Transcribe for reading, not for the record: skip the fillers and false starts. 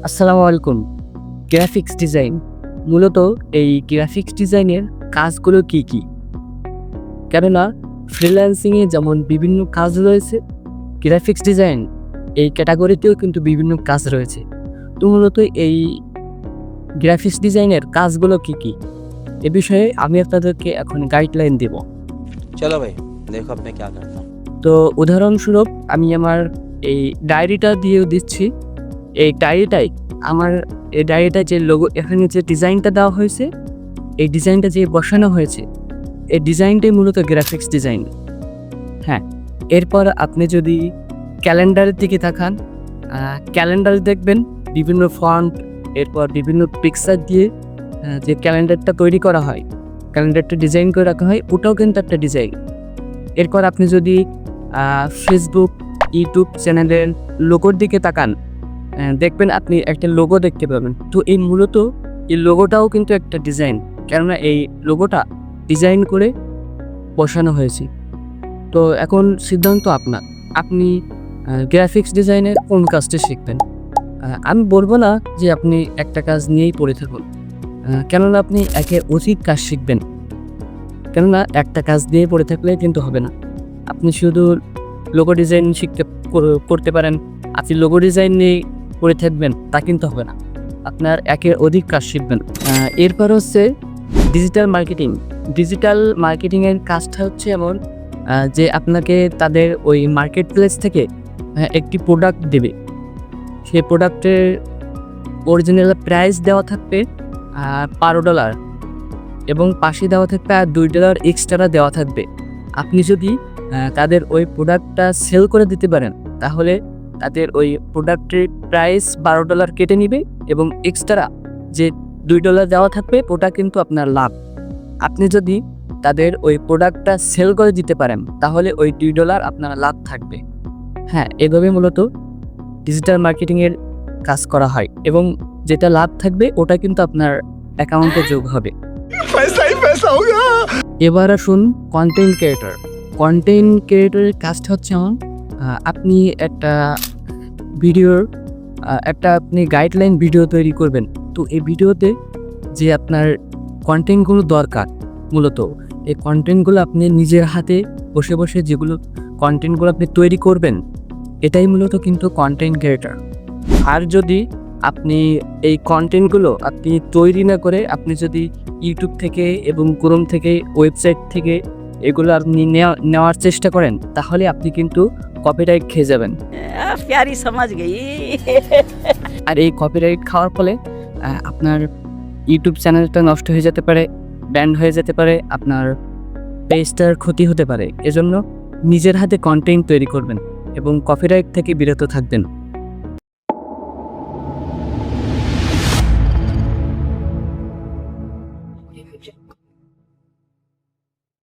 আসসালামু আলাইকুম। Graphics design মূলত এই গ্রাফিক্স ডিজাইনের কাজগুলো কি? কেননা ফ্রিল্যান্সিংয়ে যেমন বিভিন্ন কাজ রয়েছে, গ্রাফিক্স ডিজাইন এই ক্যাটাগরিতেও কিন্তু বিভিন্ন কাজ রয়েছে। তো মূলত এই গ্রাফিক্স ডিজাইনের কাজগুলো কি? এ বিষয়ে আমি আপনাদেরকে এখন গাইডলাইন দেব। चलो भाई देखो अब मैं क्या करता हूँ। তো উদাহরণস্বরূপ আমি আমার এই ডায়েরিটা দিয়েও দিচ্ছি। এই ডায়েরিটায় যে লোগো এখানে যে ডিজাইনটা দেওয়া হয়েছে, এই ডিজাইনটা যে বসানো হয়েছে, এই ডিজাইনটাই মূলত গ্রাফিক্স ডিজাইন। হ্যাঁ, এরপর আপনি যদি ক্যালেন্ডারের দিকে তাকান, ক্যালেন্ডারে দেখবেন বিভিন্ন ফন্ট, এরপর বিভিন্ন পিকচার দিয়ে যে ক্যালেন্ডারটা তৈরি করা হয়, ক্যালেন্ডারটা ডিজাইন করে রাখা হয়, ওটাও কিন্তু একটা ডিজাইন। এরপর আপনি যদি ফেসবুক, ইউটিউব চ্যানেলের লোগোর দিকে তাকান, দেখবেন আপনি একটা লোগো দেখতে পাবেন। তো এই মূলত এই লোগোটাও কিন্তু একটা ডিজাইন, কেননা এই লোগোটা ডিজাইন করে বসানো হয়েছে। তো এখন সিদ্ধান্ত আপনার, আপনি গ্রাফিক্স ডিজাইনের কোন কাজটা শিখবেন। আমি বলবো না যে আপনি একটা কাজ নিয়েই পড়ে থাকুন, কেননা আপনি একের অধিক কাজ শিখবেন। কেননা একটা কাজ দিয়ে পড়ে থাকলে কিন্তু হবে না। আপনি শুধু লোগো ডিজাইন করতে পারেন, আপনি লোগো ডিজাইন নিয়ে পড়ে থাকবেন, তা কিন্তু হবে না। আপনার একের অধিক কাজ শিখবেন। এরপর হচ্ছে ডিজিটাল মার্কেটিং। ডিজিটাল মার্কেটিংয়ের কাজটা হচ্ছে এমন যে আপনাকে তাদের ওই মার্কেট প্লেস থেকে একটি প্রোডাক্ট দেবে। সেই প্রোডাক্টের অরিজিনাল প্রাইস দেওয়া থাকবে $12 এবং পাশে দেওয়া থাকবে আর $2 এক্সট্রা দেওয়া থাকবে। আপনি যদি তাদের ওই প্রোডাক্টটা সেল করে দিতে পারেন, তাহলে তাদের ওই প্রোডাক্টের প্রাইস $12 কেটে নিবে এবং এক্সট্রা যে $2 দেওয়া থাকবে ওটা কিন্তু আপনার লাভ। আপনি যদি তাদের ওই প্রোডাক্টটা সেল করে দিতে পারেন, তাহলে ওই $2 আপনার লাভ থাকবে। হ্যাঁ, এভাবে মূলত ডিজিটাল মার্কেটিংয়ের কাজ করা হয় এবং যেটা লাভ থাকবে ওটা কিন্তু আপনার অ্যাকাউন্টে যোগ হবে। এবার আসুন কন্টেন্ট ক্রিয়েটর। কন্টেন্ট ক্রিয়েটরের কাজটা হচ্ছে এমন, আপনি একটা আপনি গাইডলাইন ভিডিও তৈরি করবেন। তো এই ভিডিওতে যে আপনার কন্টেন্টগুলো দরকার, মূলত এই কন্টেন্টগুলো আপনি নিজের হাতে বসে বসে যেগুলো কন্টেন্টগুলো আপনি তৈরি করবেন, এটাই মূলত কিন্তু কন্টেন্ট ক্রিয়েটর। আর যদি আপনি এই কন্টেন্টগুলো আপনি তৈরি না করে আপনি যদি ইউটিউব থেকে এবং ক্রোম থেকে, ওয়েবসাইট থেকে এগুলো আপনি নেওয়ার চেষ্টা করেন, তাহলে আপনি কিন্তু কপিরাইট খেয়ে যাবেন। प्यारी समझ गई। আর এই কপিরাইট খাওয়ার ফলে আপনার ইউটিউব চ্যানেলটা নষ্ট হয়ে যেতে পারে, ব্যান্ড হয়ে যেতে পারে, আপনার পেজটার ক্ষতি হতে পারে। এজন্য নিজের হাতে কন্টেন্ট তৈরি করবেন এবং কপিরাইট থেকে বিরত থাকবেন।